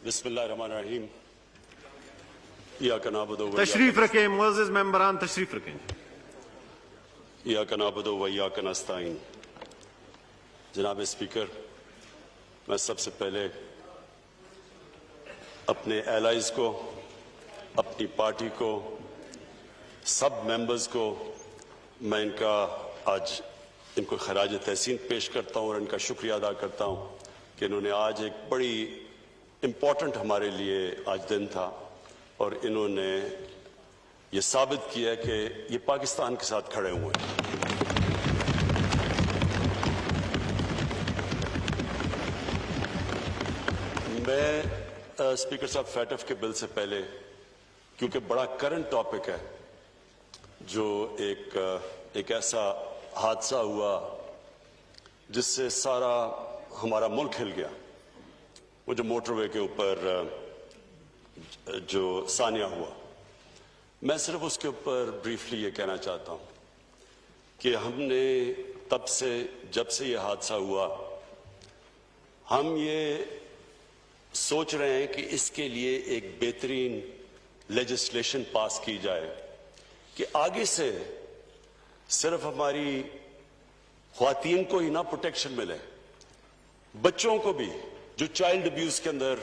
बिस्मिल्लाहिर्रहमानिर्रहीम। इय्याका नअबुदु व तशरीफ रखें मुअज़्ज़िज़ मेंबरान, तशरीफ रखें। इय्याका नअबुदु व इय्याका नस्ताईन। जनाब स्पीकर, मैं सबसे पहले अपने एलाइज को, अपनी पार्टी को, सब मेंबर्स को मैं इनको खराज तहसीन पेश करता हूँ और इनका शुक्रिया अदा करता हूँ कि इन्होंने आज एक बड़ी इम्पॉर्टेंट हमारे लिए आज दिन था और इन्होंने ये साबित किया है कि ये पाकिस्तान के साथ खड़े हुए हैं। मैं स्पीकर साहब फैटफ के बिल से पहले, क्योंकि बड़ा करंट टॉपिक है, जो एक ऐसा हादसा हुआ जिससे सारा हमारा मुल्क हिल गया, वो जो मोटरवे के ऊपर जो सानिया हुआ, मैं सिर्फ उसके ऊपर ब्रीफली ये कहना चाहता हूँ कि हमने तब से, जब से ये हादसा हुआ, हम ये सोच रहे हैं कि इसके लिए एक बेहतरीन लेजिस्लेशन पास की जाए कि आगे से सिर्फ हमारी ख्वातीन को ही ना प्रोटेक्शन मिले, बच्चों को भी, जो चाइल्ड अब्यूज के अंदर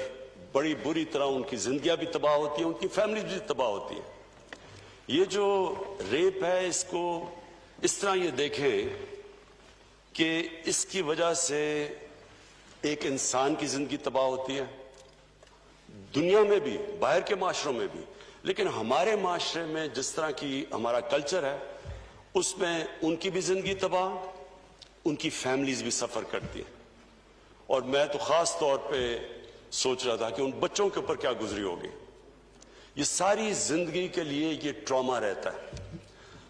बड़ी बुरी तरह उनकी जिंदगियां भी तबाह होती हैं, उनकी फैमिली भी तबाह होती है। ये जो रेप है, इसको इस तरह ये देखें कि इसकी वजह से एक इंसान की जिंदगी तबाह होती है, दुनिया में भी, बाहर के माशरों में भी, लेकिन हमारे माशरे में जिस तरह की हमारा कल्चर है, उसमें उनकी भी जिंदगी तबाह, उनकी फैमिलीज भी सफर करती है। और मैं तो खास तौर पे सोच रहा था कि उन बच्चों के ऊपर क्या गुजरी होगी। ये सारी जिंदगी के लिए ये ट्रॉमा रहता है।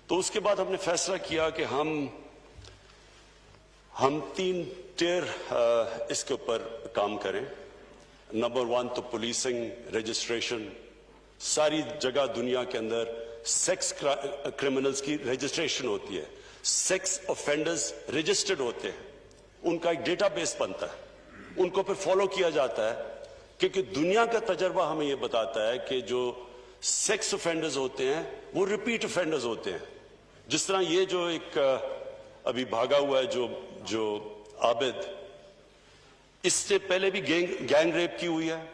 तो उसके बाद हमने फैसला किया कि हम 3 टियर इसके ऊपर काम करें। नंबर 1 तो पुलिसिंग, रजिस्ट्रेशन, सारी जगह दुनिया के अंदर सेक्स क्रिमिनल्स की रजिस्ट्रेशन होती है, सेक्स ऑफेंडर्स रजिस्टर्ड होते हैं, उनका एक डेटाबेस बनता है, उनको फिर फॉलो किया जाता है, क्योंकि दुनिया का तजर्बा हमें यह बताता है कि जो सेक्स ऑफेंडर्स होते हैं वो रिपीट ऑफेंडर्स होते हैं। जिस तरह ये जो एक अभी भागा हुआ है जो आबिद, इससे पहले भी गैंग रेप की हुई है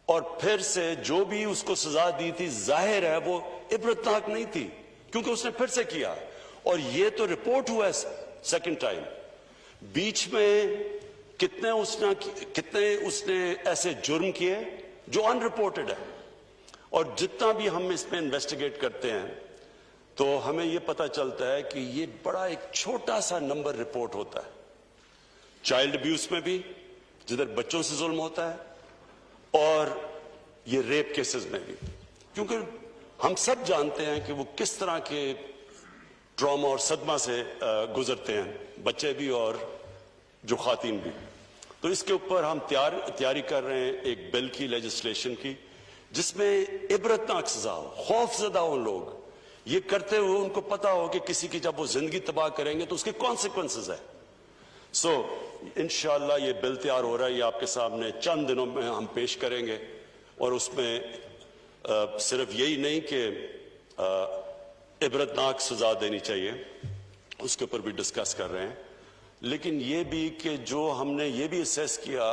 और फिर से जो भी उसको सजा दी थी, जाहिर है वो इबरतनाक नहीं थी, क्योंकि उसने फिर से किया और ये तो रिपोर्ट हुआ है सेकंड टाइम। बीच में कितने उसने ऐसे जुर्म किए जो अनरिपोर्टेड है, और जितना भी हम इसमें इन्वेस्टिगेट करते हैं तो हमें यह पता चलता है कि ये बड़ा एक छोटा सा नंबर रिपोर्ट होता है। चाइल्ड अब्यूज में भी, जिधर बच्चों से जुल्म होता है, और ये रेप केसेस में भी, क्योंकि हम सब जानते हैं कि वो किस तरह के ट्रॉमा और सदमा से गुजरते हैं, बच्चे भी और जो खातीन भी। तो इसके ऊपर हम तैयारी कर रहे हैं एक बिल की, लेजिस्लेशन की, जिसमें इबरतनाक सजा हो, खौफजदा हो लोग, ये करते हुए उनको पता हो कि किसी की जब वो जिंदगी तबाह करेंगे तो उसके कॉन्सिक्वेंसेस है। सो इंशाअल्लाह ये बिल तैयार हो रहा है, ये आपके सामने चंद दिनों में हम पेश करेंगे, और उसमें सिर्फ यही नहीं कि इबरतनाक सजा देनी चाहिए, उसके ऊपर भी डिस्कस कर रहे हैं, लेकिन ये भी कि जो हमने ये भी असेस किया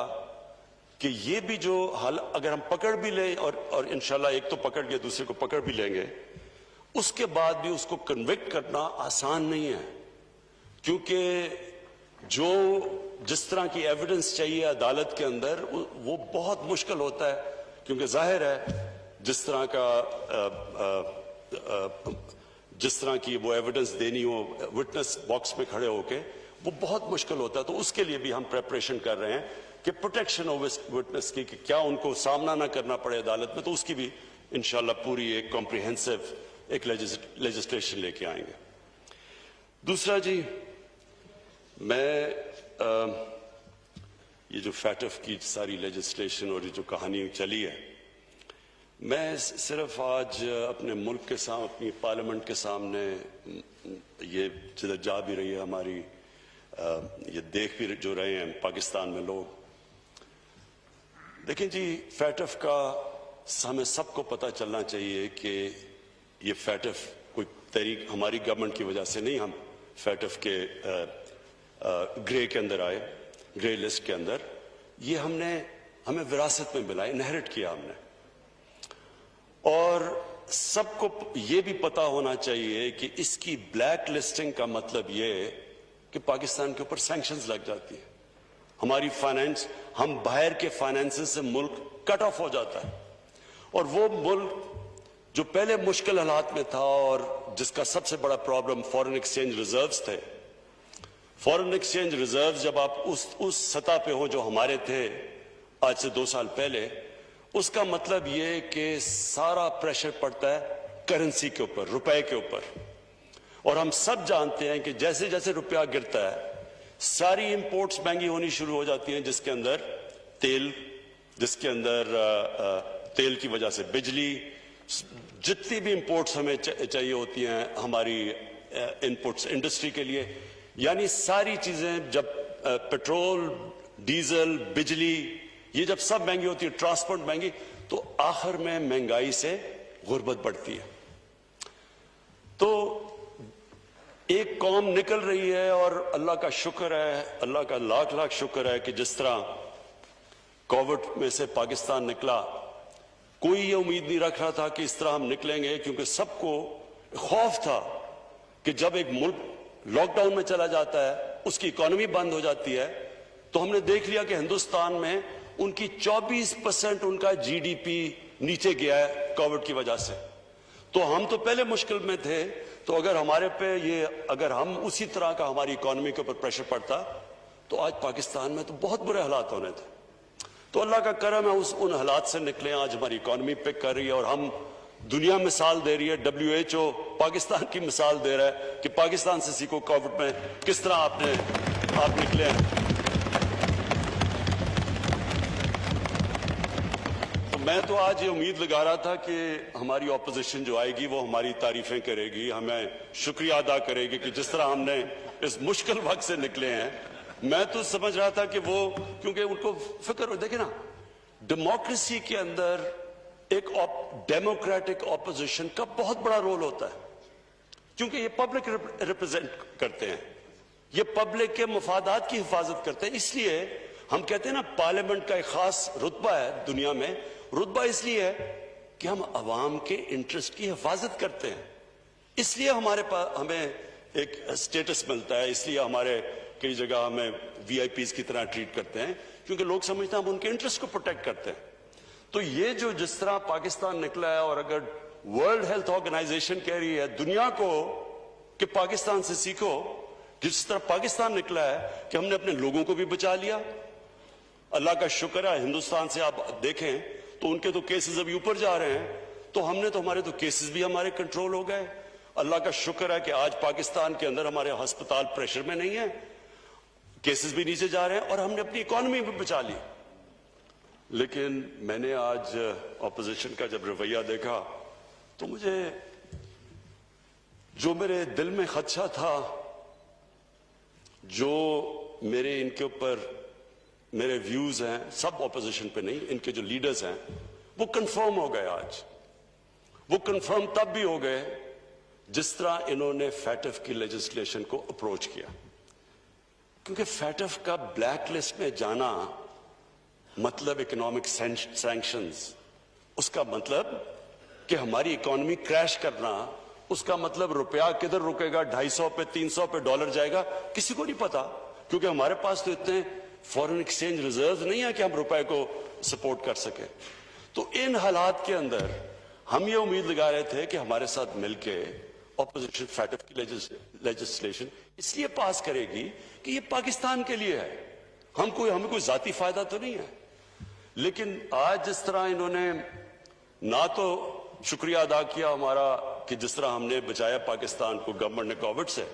कि ये भी जो हाल अगर हम पकड़ भी लें, और इंशाल्लाह एक तो पकड़ के दूसरे को पकड़ भी लेंगे, उसके बाद भी उसको कन्विक्ट करना आसान नहीं है, क्योंकि जो जिस तरह की एविडेंस चाहिए अदालत के अंदर वो बहुत मुश्किल होता है, क्योंकि जाहिर है जिस तरह की वो एविडेंस देनी हो विटनेस बॉक्स में खड़े होके, वो बहुत मुश्किल होता है। तो उसके लिए भी हम प्रेपरेशन कर रहे हैं कि प्रोटेक्शन ऑफ विटनेस की, कि क्या उनको सामना ना करना पड़े अदालत में, तो उसकी भी इंशाल्लाह पूरी एक कॉम्प्रिहेंसिव एक लेजिस्लेशन लेके आएंगे। दूसरा जी, मैं ये जो फैटफ की सारी लेजिस्लेशन और ये जो कहानी चली है, मैं सिर्फ आज अपने मुल्क के सामने, अपनी पार्लियामेंट के सामने, ये जिधर जा भी रही है हमारी, ये देख भी जो रहे हैं पाकिस्तान में लोग, देखें जी, फैटफ का हमें सबको पता चलना चाहिए कि ये फैटफ कोई तहरीक हमारी गवर्नमेंट की वजह से नहीं, हम फैटफ के ग्रे के अंदर आए, ग्रे लिस्ट के अंदर। ये हमें विरासत में मिला, इनहेरिट किया हमने। और सबको ये भी पता होना चाहिए कि इसकी ब्लैक लिस्टिंग का मतलब ये है कि पाकिस्तान के ऊपर सैंक्शंस लग जाती है, हमारी फाइनेंस, हम बाहर के फाइनेंसेस से मुल्क कट ऑफ हो जाता है। और वो मुल्क जो पहले मुश्किल हालात में था और जिसका सबसे बड़ा प्रॉब्लम फॉरेन एक्सचेंज रिजर्व्स थे, फॉरेन एक्सचेंज रिजर्व्स जब आप उस सतह पे हो जो हमारे थे आज से 2 साल पहले, उसका मतलब ये कि सारा प्रेशर पड़ता है करेंसी के ऊपर, रुपए के ऊपर। और हम सब जानते हैं कि जैसे जैसे रुपया गिरता है सारी इंपोर्ट्स महंगी होनी शुरू हो जाती हैं, जिसके अंदर तेल, जिसके अंदर तेल की वजह से बिजली, जितनी भी इंपोर्ट्स हमें चाहिए होती हैं हमारी इनपुट्स इंडस्ट्री के लिए, यानी सारी चीजें जब पेट्रोल, डीजल, बिजली, ये जब सब महंगी होती है, ट्रांसपोर्ट महंगी, तो आखिर में महंगाई से गुर्बत बढ़ती है। तो एक कौम निकल रही है और अल्लाह का शुक्र है, अल्लाह का लाख लाख शुक्र है कि जिस तरह कोविड में से पाकिस्तान निकला, कोई ये उम्मीद नहीं रख रहा था कि इस तरह हम निकलेंगे, क्योंकि सबको खौफ था कि जब एक मुल्क लॉकडाउन में चला जाता है, उसकी इकोनॉमी बंद हो जाती है। तो हमने देख लिया कि हिंदुस्तान में उनकी 24% उनका जीडीपी नीचे गया है कोविड की वजह से। तो हम तो पहले मुश्किल में थे, तो अगर हमारे पे ये, अगर हम उसी तरह का हमारी इकोनॉमी के ऊपर प्रेशर पड़ता तो आज पाकिस्तान में तो बहुत बुरे हालात होने थे। तो अल्लाह का करम है, उन हालात से निकले, आज हमारी इकोनॉमी पिक कर रही है और हम दुनिया मिसाल दे रही है, WHO पाकिस्तान की मिसाल दे रहा है कि पाकिस्तान से सीखो कोविड में किस तरह आप निकले हैं। तो मैं तो आज ये उम्मीद लगा रहा था कि हमारी ऑपोजिशन जो आएगी वो हमारी तारीफें करेगी, हमें शुक्रिया अदा करेगी कि जिस तरह हमने इस मुश्किल वक्त से निकले हैं। मैं तो समझ रहा था कि वो, क्योंकि उनको फिक्र हो, देखे ना, डेमोक्रेसी के अंदर एक डेमोक्रेटिक ऑपोजिशन का बहुत बड़ा रोल होता है, क्योंकि ये पब्लिक रिप्रेजेंट करते हैं, ये पब्लिक के मफादात की हिफाजत करते हैं। इसलिए हम कहते हैं ना, पार्लियामेंट का एक खास रुतबा है दुनिया में। रुतबा इसलिए है कि हम अवाम के इंटरेस्ट की हिफाजत करते हैं, इसलिए हमारे पास हमें एक स्टेटस मिलता है, इसलिए हमारे कई जगह हमें VIPs की तरह ट्रीट करते हैं, क्योंकि लोग समझते हैं हम उनके इंटरेस्ट को प्रोटेक्ट करते हैं। तो ये जो जिस तरह पाकिस्तान निकला है, और अगर वर्ल्ड हेल्थ ऑर्गेनाइजेशन कह रही है दुनिया को कि पाकिस्तान से सीखो, जिस तरह पाकिस्तान निकला है कि हमने अपने लोगों को भी बचा लिया, अल्लाह का शुक्र है। हिंदुस्तान से आप देखें तो उनके तो केसेस अभी ऊपर जा रहे हैं, तो हमने तो हमारे तो केसेस भी हमारे कंट्रोल हो गए। अल्लाह का शुक्र है कि आज पाकिस्तान के अंदर हमारे अस्पताल प्रेशर में नहीं है, केसेस भी नीचे जा रहे हैं और हमने अपनी इकोनॉमी भी बचा ली। लेकिन मैंने आज ऑपोजिशन का जब रवैया देखा तो मुझे जो मेरे दिल में खदशा था, जो मेरे इनके ऊपर मेरे व्यूज हैं, सब ऑपोजिशन पे नहीं, इनके जो लीडर्स हैं वो कंफर्म हो गए। आज वो कंफर्म तब भी हो गए जिस तरह इन्होंने फैटफ की लेजिस्लेशन को अप्रोच किया, क्योंकि फैटफ का ब्लैक लिस्ट में जाना मतलब इकोनॉमिक सैंक्शंस, उसका मतलब कि हमारी इकोनॉमी क्रैश करना, उसका मतलब रुपया किधर रुकेगा, 250 पे 300 पे डॉलर जाएगा, किसी को नहीं पता, क्योंकि हमारे पास तो इतने फॉरेन एक्सचेंज रिजर्व नहीं है कि हम रुपए को सपोर्ट कर सके। तो इन हालात के अंदर हम ये उम्मीद लगा रहे थे कि हमारे साथ मिलके ऑपोजिशन फैटफ की लेजिस्लेशन इसलिए पास करेगी कि ये पाकिस्तान के लिए है, हमें कोई जाती फायदा तो नहीं है। लेकिन आज जिस तरह इन्होंने ना तो शुक्रिया अदा किया हमारा कि जिस तरह हमने बचाया पाकिस्तान को गवर्नमेंट ने कोविड से,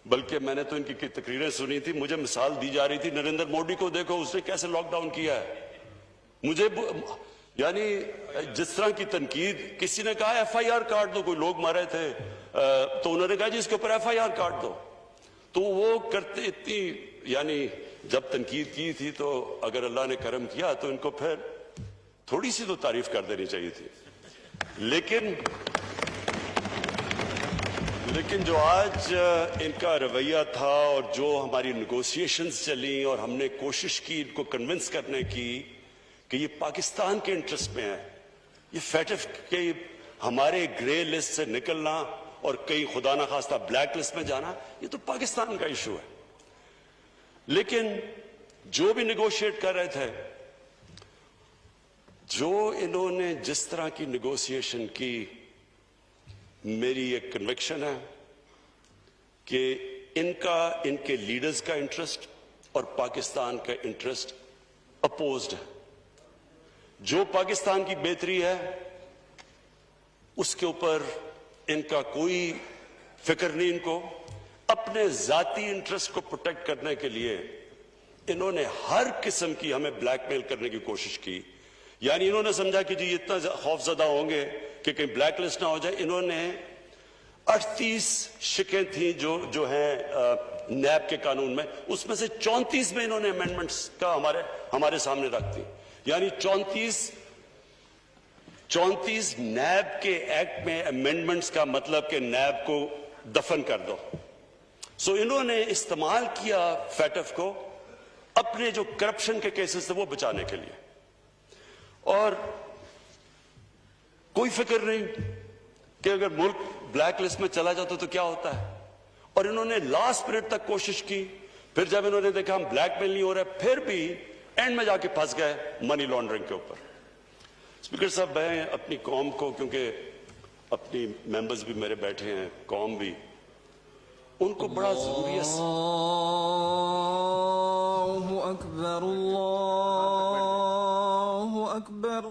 बल्कि मैंने तो इनकी तकरीरें सुनी थी, मुझे मिसाल दी जा रही थी, नरेंद्र मोदी को देखो उसने कैसे लॉकडाउन किया है। मुझे यानी जिस तरह की तनकीद, किसी ने कहा FIR काट दो, कोई लोग मारे थे तो उन्होंने कहा जी इसके ऊपर FIR काट दो, तो वो करते इतनी यानी जब तनकीद की थी तो अगर अल्लाह ने करम किया तो इनको फिर थोड़ी सी तो तारीफ कर देनी चाहिए थी, लेकिन जो आज इनका रवैया था और जो हमारी नेगोशिएशंस चली और हमने कोशिश की इनको कन्विंस करने की कि ये पाकिस्तान के इंटरेस्ट में है, ये फैटफ के हमारे ग्रे लिस्ट से निकलना और कहीं खुदा ना खास्ता ब्लैक लिस्ट में जाना, ये तो पाकिस्तान का इशू है। लेकिन जो भी निगोशिएट कर रहे थे, जो इन्होंने जिस तरह की निगोशिएशन की, मेरी एक कन्विक्शन है कि इनके लीडर्स का इंटरेस्ट और पाकिस्तान का इंटरेस्ट अपोज्ड है। जो पाकिस्तान की बेहतरी है उसके ऊपर इनका कोई फिक्र नहीं। इनको अपने जाती इंटरेस्ट को प्रोटेक्ट करने के लिए इन्होंने हर किस्म की हमें ब्लैकमेल करने की कोशिश की। यानी इन्होंने समझा कि जी इतना खौफजदा होंगे कि कहीं ब्लैक लिस्ट ना हो जाए। इन्होंने 38 शिकें थी जो हैं नैब के कानून में, उसमें से 34 में इन्होंने अमेंडमेंट्स का हमारे सामने रख दी। यानी 34 नैब के एक्ट में अमेंडमेंट्स का मतलब कि नैब को दफन कर दो। सो इन्होंने इस्तेमाल किया फैटफ को अपने जो करप्शन के केसेस थे वो बचाने के लिए, और कोई फिक्र नहीं कि अगर मुल्क ब्लैक लिस्ट में चला जाता तो क्या होता है। और इन्होंने लास्ट मिनट तक कोशिश की, फिर जब इन्होंने देखा हम ब्लैकमेल नहीं हो रहा, फिर भी एंड में जाके फंस गए मनी लॉन्ड्रिंग के ऊपर। स्पीकर साहब, मैं अपनी कौम को, क्योंकि अपनी मेंबर्स भी मेरे बैठे हैं, कौम भी, उनको बड़ा जरूरी है। अल्लाहु अकबर, अल्लाहु अकबर,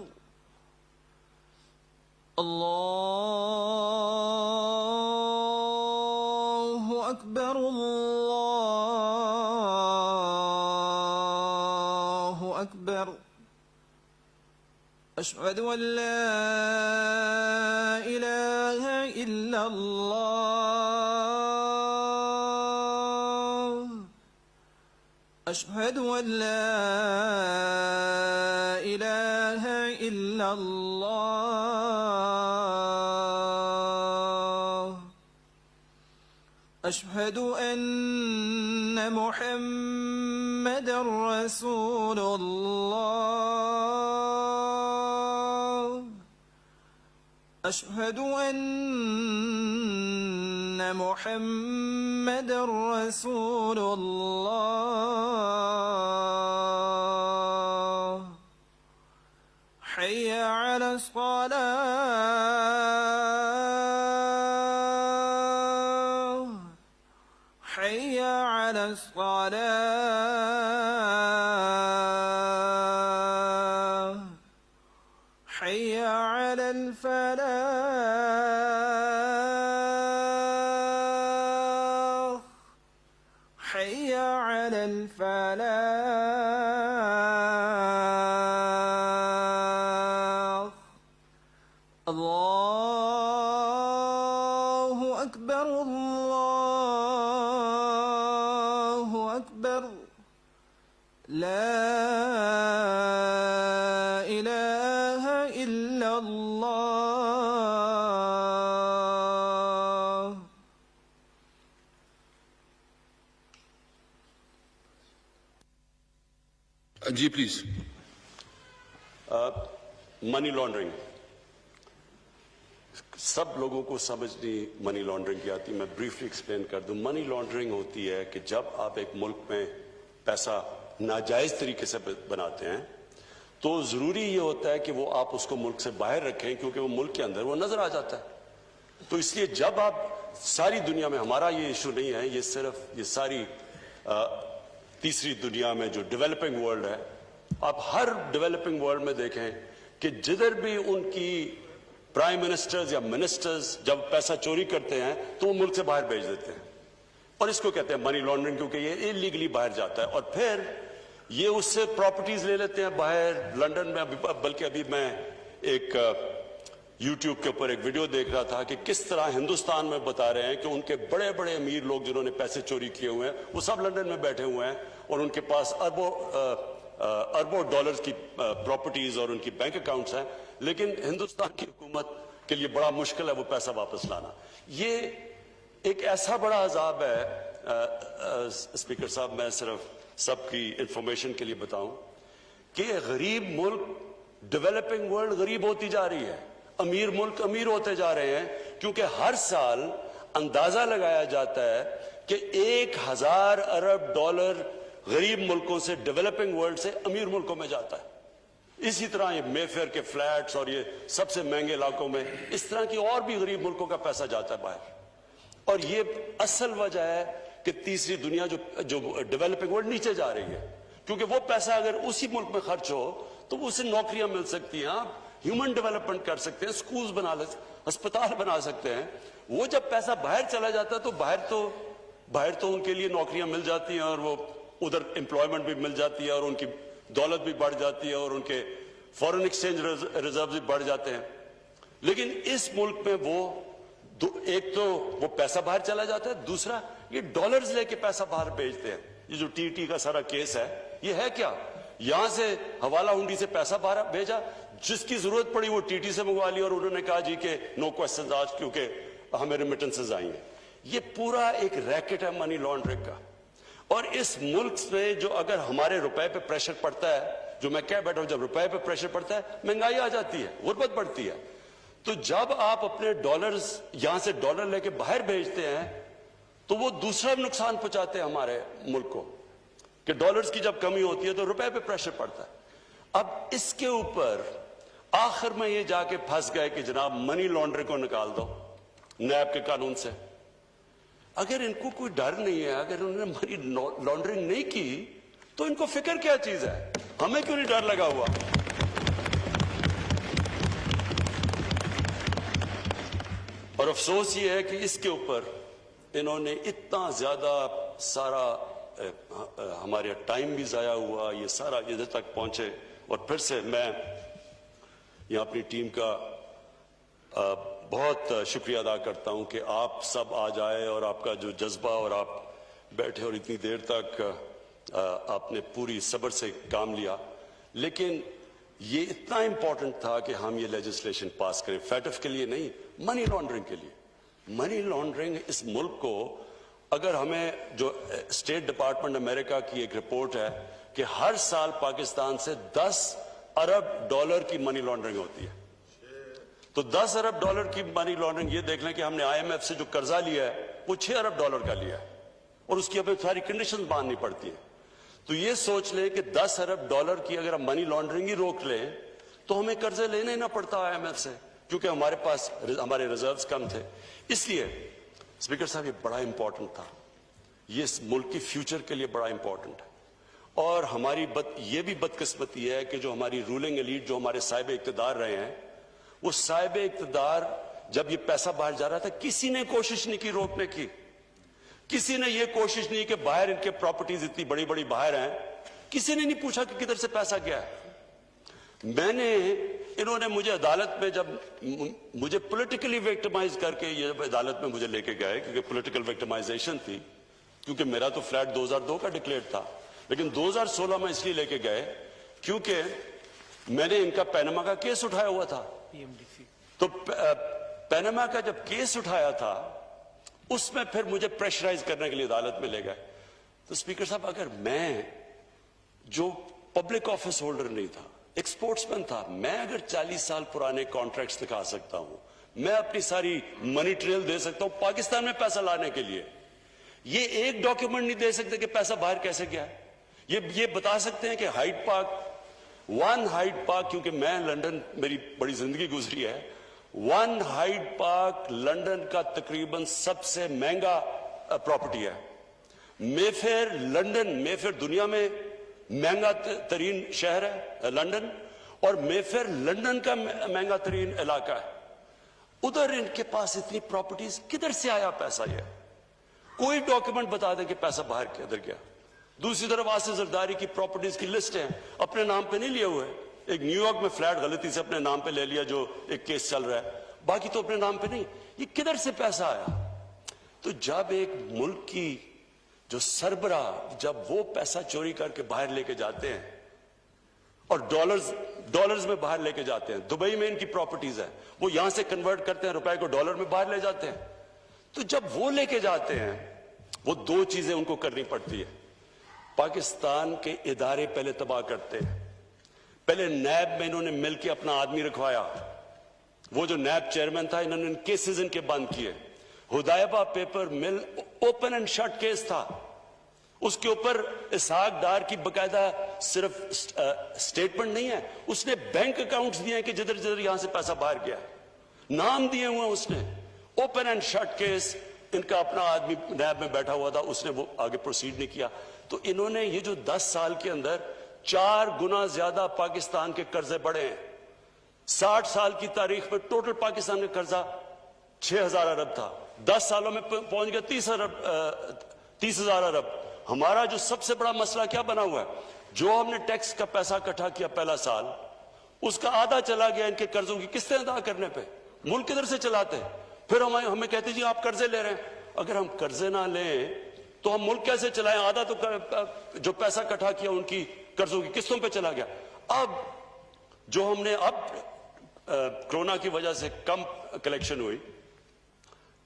अल्लाहु अकबर, अल्लाहु अकबर। अशहदु अन ला इलाहा इल्लल्लाह, अशहदु अन ला इलाहा इल्लल्लाह, अशहदु अन्न मुहम्मदर रसूलुल्लाह, अशहदु अन्न मुहम्मदर रसूलुल्लाह। हय्य अला अस्सलाह, हय्य अला अस्सलाह, हय्य अला الفلاح، حي على الفلاح. الله أكبر، الله أكبر، لا إله إلا الله. जी प्लीज। मनी लॉन्ड्रिंग सब लोगों को समझ नहीं मनी लॉन्ड्रिंग की आती। मैं ब्रीफली एक्सप्लेन कर दूं। मनी लॉन्ड्रिंग होती है कि जब आप एक मुल्क में पैसा नाजायज तरीके से बनाते हैं तो जरूरी ये होता है कि वो आप उसको मुल्क से बाहर रखें, क्योंकि वो मुल्क के अंदर वो नजर आ जाता है। तो इसलिए जब आप सारी दुनिया में, हमारा ये इशू नहीं है, ये सिर्फ ये सारी तीसरी दुनिया में जो डेवलपिंग वर्ल्ड है, आप हर डेवलपिंग वर्ल्ड में देखें कि जिधर भी उनकी प्राइम मिनिस्टर्स या मिनिस्टर्स जब पैसा चोरी करते हैं तो वो मुल्क से बाहर भेज देते हैं, और इसको कहते हैं मनी लॉन्ड्रिंग, क्योंकि ये इलीगली बाहर जाता है। और फिर ये उससे प्रॉपर्टीज ले लेते हैं बाहर लंदन में। बल्कि अभी मैं एक YouTube کے اوپر ایک ویڈیو دیکھ رہا تھا کہ کس طرح ہندوستان میں بتا رہے ہیں کہ ان کے بڑے بڑے امیر لوگ جنہوں نے پیسے چوری کیے ہوئے ہیں وہ سب لندن میں بیٹھے ہوئے ہیں اور ان کے پاس اربوں ڈالرز کی پراپرٹیز اور ان کی بینک اکاؤنٹس ہیں، لیکن ہندوستان کی حکومت کے لیے بڑا مشکل ہے وہ پیسہ واپس لانا۔ یہ ایک ایسا بڑا عذاب ہے اسپیکر صاحب، میں صرف سب کی انفارمیشن کے لیے بتاؤں کہ غریب ملک، ڈیولپنگ ورلڈ غریب ہوتی جا رہی ہے، امیر ملک امیر ہوتے جا رہے ہیں، کیونکہ ہر سال اندازہ لگایا جاتا ہے کہ 1000 ارب ڈالر غریب ملکوں سے، ڈیولپنگ ورلڈ سے امیر ملکوں میں جاتا ہے۔ اسی طرح یہ مے فیئر کے فلیٹس اور یہ سب سے مہنگے علاقوں میں اس طرح کی اور بھی غریب ملکوں کا پیسہ جاتا ہے باہر، اور یہ اصل وجہ ہے کہ تیسری دنیا جو ڈیولپنگ ورلڈ نیچے جا رہی ہے، کیونکہ وہ پیسہ اگر اسی ملک میں خرچ ہو تو اسے نوکریاں مل سکتی ہیں، آپ ہیومن ڈیولپمنٹ کر سکتے ہیں، سکولز بنا لیں، ہسپتال بنا سکتے ہیں۔ وہ جب پیسہ باہر چلا جاتا ہے تو باہر تو ان کے لیے نوکریاں مل جاتی ہیں اور وہ ادھر امپلائمنٹ بھی مل جاتی ہے اور ان کی دولت بھی بڑھ جاتی ہے اور ان کے فورن ایکسچینج ریزرو بھی بڑھ جاتے ہیں۔ لیکن اس ملک میں ایک تو وہ پیسہ باہر چلا جاتا ہے، دوسرا یہ ڈالرز لے کے پیسہ باہر بھیجتے ہیں۔ یہ جو ٹی کا سارا کیس ہے یہ ہے کیا؟ یہاں سے حوالہ ہنڈی سے پیسہ باہر بھیجا، جس کی ضرورت پڑی وہ ٹی سے منگوا لی اور انہوں نے کہا جی کہ نو کوسچنز آج کیونکہ ہمیں ریمیٹنسز آئی ہیں۔ یہ پورا ایک ریکٹ ہے منی لانڈرنگ کا، اور اس ملک میں جو اگر ہمارے روپے پہ پریشر پڑتا ہے، جو میں کہہ بیٹھا ہوں، جب روپے پہ پریشر پڑتا ہے مہنگائی آ جاتی ہے، غربت بڑھتی ہے۔ تو جب آپ اپنے ڈالرز یہاں سے ڈالر لے کے باہر بھیجتے ہیں تو وہ دوسرا نقصان پہنچاتے ہیں ہمارے ملک کو، کہ ڈالرز کی جب کمی ہوتی ہے تو روپے پہ پریشر پڑتا ہے۔ اب اس کے اوپر آخر میں یہ جا کے پھنس گئے کہ جناب منی لانڈرنگ کو نکال دو نیب کے قانون سے۔ اگر ان کو کوئی ڈر نہیں ہے، اگر انہوں نے منی لانڈرنگ نہیں کی تو ان کو فکر کیا چیز ہے؟ ہمیں کیوں نہیں ڈر لگا ہوا؟ اور افسوس یہ ہے کہ اس کے اوپر انہوں نے اتنا زیادہ سارا ہمارے ٹائم بھی ضائع ہوا، یہ سارا ادھر تک پہنچے۔ اور پھر سے میں یہاں اپنی ٹیم کا بہت شکریہ ادا کرتا ہوں کہ آپ سب آج آئے اور آپ کا جو جذبہ، اور آپ بیٹھے اور اتنی دیر تک آپ نے پوری صبر سے کام لیا۔ لیکن یہ اتنا امپورٹنٹ تھا کہ ہم یہ لیجسلیشن پاس کریں، فیٹف کے لیے نہیں، منی لانڈرنگ کے لیے۔ منی لانڈرنگ اس ملک کو، اگر ہمیں جو اسٹیٹ ڈپارٹمنٹ امریکہ کی ایک رپورٹ ہے کہ ہر سال پاکستان سے 10 ارب ڈالر کی منی لانڈرنگ ہوتی ہے، تو 10 ارب ڈالر کی منی لانڈرنگ، یہ دیکھ لیں کہ ہم نے IMF سے جو قرضہ لیا ہے وہ 6 ارب ڈالر کا لیا ہے اور اس کی ہمیں ساری کنڈیشنز باندھنی پڑتی ہیں۔ تو یہ سوچ لیں کہ 10 ارب ڈالر کی اگر ہم منی لانڈرنگ ہی روک لیں تو ہمیں قرضے لینے نہ پڑتا IMF سے، کیونکہ ہمارے پاس ہمارے ریزروز کم تھے۔ اس لیے اسپیکر صاحب یہ بڑا امپورٹنٹ تھا، یہ اس ملک کی فیوچر کے لیے بڑا امپورٹنٹ ہے۔ اور ہماری یہ بھی بدقسمتی ہے کہ جو ہماری رولنگ ایلیٹ، جو ہمارے صاحب اقتدار رہے ہیں، وہ صاحب اقتدار جب یہ پیسہ باہر جا رہا تھا کسی نے کوشش نہیں کی روکنے کی، کسی نے یہ کوشش نہیں کہ باہر ان کے پراپرٹیز اتنی بڑی بڑی باہر ہیں، کسی نے نہیں پوچھا کہ کدھر سے پیسہ گیا ہے۔ انہوں نے مجھے عدالت میں، جب مجھے پولیٹیکلی وکٹمائز کر کے یہ عدالت میں مجھے لے کے گئے، کیونکہ پولیٹیکل وکٹمائزیشن تھی، کیونکہ میرا تو فلیٹ 2002 کا ڈکلیئر تھا، لیکن 2016 میں اس لیے لے کے گئے کیونکہ میں نے ان کا پینما کا کیس اٹھایا ہوا تھا۔ تو پینما کا جب کیس اٹھایا تھا اس میں پھر مجھے پریشرائز کرنے کے لیے عدالت میں لے گئے۔ تو اسپیکر صاحب، اگر میں جو پبلک آفس ہولڈر نہیں تھا، ایک سپورٹس مین تھا، میں اگر 40 سال پرانے کانٹریکٹس دکھا سکتا ہوں، میں اپنی ساری منی ٹریل دے سکتا ہوں پاکستان میں پیسہ لانے کے لیے، یہ ایک ڈاکیومنٹ نہیں دے سکتے کہ پیسہ باہر کیسے گیا ہے۔ یہ بتا سکتے ہیں کہ ہائیڈ پارک، کیونکہ میں لندن، میری بڑی زندگی گزری ہے، 1 ہائیڈ پارک لندن کا تقریباً سب سے مہنگا پراپرٹی ہے۔ مے فیئر دنیا میں مہنگا ترین شہر ہے لندن، اور مے فیئر لندن کا مہنگا ترین علاقہ ہے۔ ادھر ان کے پاس اتنی پراپرٹیز، کدھر سے آیا پیسہ؟ یہ کوئی ڈاکیومنٹ بتا دیں کہ پیسہ باہر کدھر گیا۔ دوسری طرف آصف زرداری کی پراپرٹیز کی لسٹ ہے، اپنے نام پہ نہیں لیے ہوئے، ایک نیو یارک میں فلیٹ غلطی سے اپنے نام پہ لے لیا جو ایک کیس چل رہا ہے, باقی تو اپنے نام پہ نہیں. یہ کدھر سے پیسہ آیا؟ تو جب ایک ملک کی جو سربراہ جب وہ پیسہ چوری کر کے باہر لے کے جاتے ہیں اور ڈالرز میں باہر لے کے جاتے ہیں, دبئی میں ان کی پراپرٹیز ہے, وہ یہاں سے کنورٹ کرتے ہیں روپے کو ڈالر میں باہر لے جاتے ہیں. تو جب وہ لے کے جاتے ہیں وہ دو چیزیں ان کو کرنی پڑتی ہے. پاکستان کے ادارے پہلے تباہ کرتے ہیں. پہلے نیب میں انہوں نے مل کے اپنا آدمی رکھوایا, وہ جو نیب چیئرمین تھا انہوں نے کیسز ان کے بند کیے. ہدایبہ پیپر مل اوپن اینڈ شٹ کیس تھا, اس کے اوپر اسحاق ڈار کی باقاعدہ صرف سٹیٹمنٹ نہیں ہے, اس نے بینک اکاؤنٹس دیے ہیں کہ جدھر جدھر یہاں سے پیسہ باہر گیا, نام دیے ہوئے ہیں اس نے. اوپن اینڈ شٹ کیس, ان کا اپنا آدمی نیب میں بیٹھا ہوا تھا, اس نے وہ آگے پروسیڈ نہیں کیا. تو انہوں نے یہ جو 10 سال کے اندر 4 گنا زیادہ پاکستان کے قرضے بڑھے ہیں. 60 سال کی تاریخ میں ٹوٹل پاکستان کا قرضہ 6,000 ارب تھا, 10 سالوں میں پہنچ گیا 30,000 ارب. ہمارا جو سب سے بڑا مسئلہ کیا بنا ہوا ہے, جو ہم نے ٹیکس کا پیسہ اکٹھا کیا پہلا سال, اس کا آدھا چلا گیا ان کے قرضوں کی قسطیں ادا کرنے پہ. ملک کدھر سے چلاتے ہیں؟ پھر ہمیں کہتے جی آپ قرضے لے رہے ہیں. اگر ہم قرضے نہ لیں تو ہم ملک کیسے چلائیں؟ آدھا تو جو پیسہ اکٹھا کیا ان کی قرضوں کی قسطوں پہ چلا گیا. اب جو ہم نے کرونا کی وجہ سے کم کلیکشن ہوئی,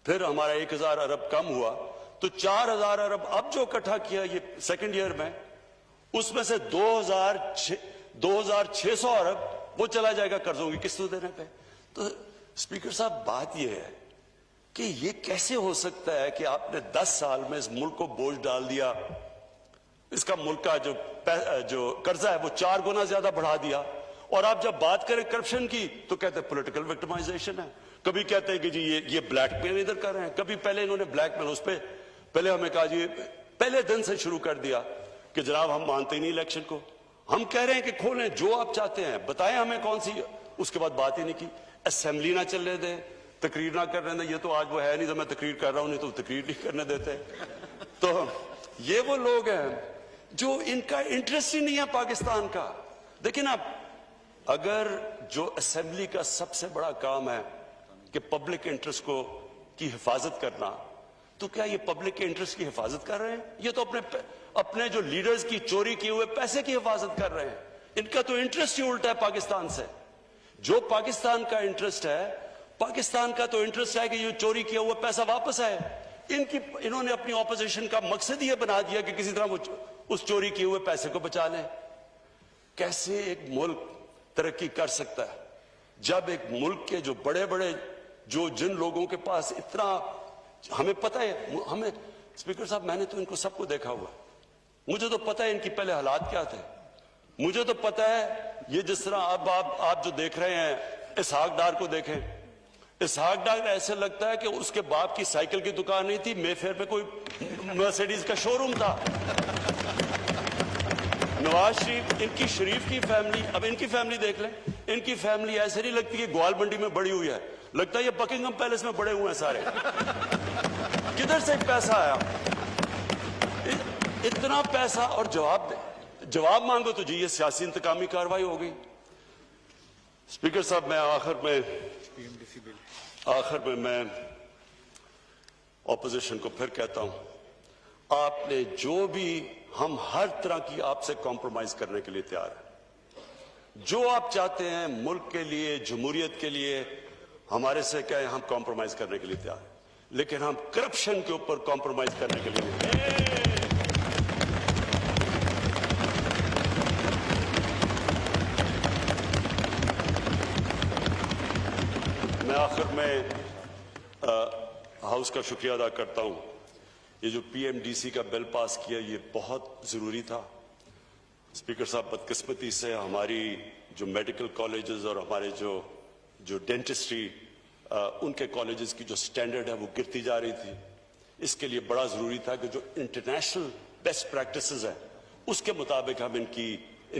پھر ہمارا 1,000 ارب کم ہوا, تو 4,000 ارب اب جو اکٹھا کیا یہ سیکنڈ ایئر میں, اس میں سے 2,600 ارب وہ چلا جائے گا قرضوں کی قسطوں دینے پہ. تو اسپیکر صاحب بات یہ ہے کہ یہ کیسے ہو سکتا ہے کہ آپ نے 10 سال میں اس ملک کو بوجھ ڈال دیا, اس کا ملک کا جو قرضہ ہے وہ 4 گنا زیادہ بڑھا دیا, اور آپ جب بات کریں کرپشن کی تو کہتے ہیں پولیٹیکل وکٹمائزیشن ہے, کبھی کہتے ہیں کہ جی یہ بلیک میل ادھر کر رہے ہیں, کبھی پہلے انہوں نے بلیک میل اس پہ پہلے ہمیں کہا جی پہلے دن سے شروع کر دیا کہ جناب ہم مانتے ہی نہیں الیکشن کو, ہم کہہ رہے ہیں کہ کھولیں جو آپ چاہتے ہیں, بتائیں ہمیں کون سی. اس کے بعد بات ہی نہیں کی. اسمبلی نہ چلنے دیں, تقریر نہ کرنے دیں, یہ تو آج وہ ہے نہیں تو میں تقریر کر رہا ہوں, نہیں تو تقریر نہیں کرنے دیتے. تو یہ وہ لوگ ہیں جو ان کا انٹرسٹ ہی نہیں ہے پاکستان کا. دیکھیں نا, اگر جو اسمبلی کا سب سے بڑا کام ہے کہ پبلک انٹرسٹ کی حفاظت کرنا, تو کیا یہ پبلک کے انٹرسٹ کی حفاظت کر رہے ہیں؟ یہ تو اپنے جو لیڈرز کی چوری کیے ہوئے پیسے کی حفاظت کر رہے ہیں. ان کا تو انٹرسٹ ہی الٹا ہے پاکستان سے. جو پاکستان کا انٹرسٹ ہے, پاکستان کا تو انٹرسٹ ہے کہ یہ چوری کیا ہوا پیسہ واپس آئے. انہوں نے اپنی اپوزیشن کا مقصد یہ بنا دیا کہ کسی طرح وہ اس چوری کیے ہوئے پیسے کو بچا لیں. کیسے ایک ملک ترقی کر سکتا ہے جب ایک ملک کے جو بڑے بڑے جن لوگوں کے پاس اتنا, ہمیں پتہ ہے, ہمیں اسپیکر صاحب میں نے تو ان کو سب کو دیکھا ہوا, مجھے تو پتہ ہے ان کی پہلے حالات کیا تھے. مجھے تو پتہ ہے یہ جس طرح اب آپ جو دیکھ رہے ہیں اسحاق ڈار کو دیکھیں, اسحاق ڈار ایسے لگتا ہے کہ اس کے باپ کی سائیکل کی دکان نہیں تھی, مے فیئر پہ کوئی مرسیڈیز کا شو روم تھا. نواز شریف کی فیملی, اب ان کی فیملی دیکھ لیں, ان کی فیملی ایسے نہیں لگتی کہ گوال منڈی میں بڑی ہوئی ہے, لگتا ہے یہ بکنگم پیلس میں بڑے ہوئے ہیں سارے. کدھر سے پیسہ آیا اتنا پیسہ؟ اور جواب مانگو تو جی یہ سیاسی انتقامی کاروائی ہو گئی. اسپیکر صاحب میں آخر میں اپوزیشن کو پھر کہتا ہوں, آپ نے جو بھی, ہم ہر طرح کی آپ سے کمپرومائز کرنے کے لیے تیار ہیں. جو آپ چاہتے ہیں ملک کے لیے, جمہوریت کے لیے, ہمارے سے کہیں ہم کمپرومائز کرنے کے لیے تیار ہیں, لیکن ہم کرپشن کے اوپر کمپرومائز کرنے کے لیے نہیں. میں آخر میں ہاؤس کا شکریہ ادا کرتا ہوں. یہ جو پی ایم ڈی سی کا بل پاس کیا یہ بہت ضروری تھا. اسپیکر صاحب بدقسمتی سے ہماری جو میڈیکل کالجز اور ہمارے جو ڈینٹسٹری ان کے کالجز کی جو سٹینڈرڈ ہے وہ گرتی جا رہی تھی. اس کے لیے بڑا ضروری تھا کہ جو انٹرنیشنل بیسٹ پریکٹسز ہیں اس کے مطابق ہم ان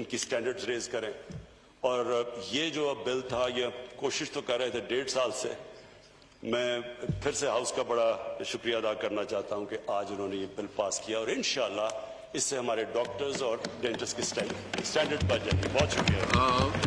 کی سٹینڈرڈز ریز کریں. اور یہ جو بل تھا یہ کوشش تو کر رہے تھے 1.5 سال سے. میں پھر سے ہاؤس کا بڑا شکریہ ادا کرنا چاہتا ہوں کہ آج انہوں نے یہ بل پاس کیا, اور انشاءاللہ اس سے ہمارے ڈاکٹرز اور ڈینٹسٹ کی سٹینڈرڈ بڑھ جائے گی. بہت شکریہ.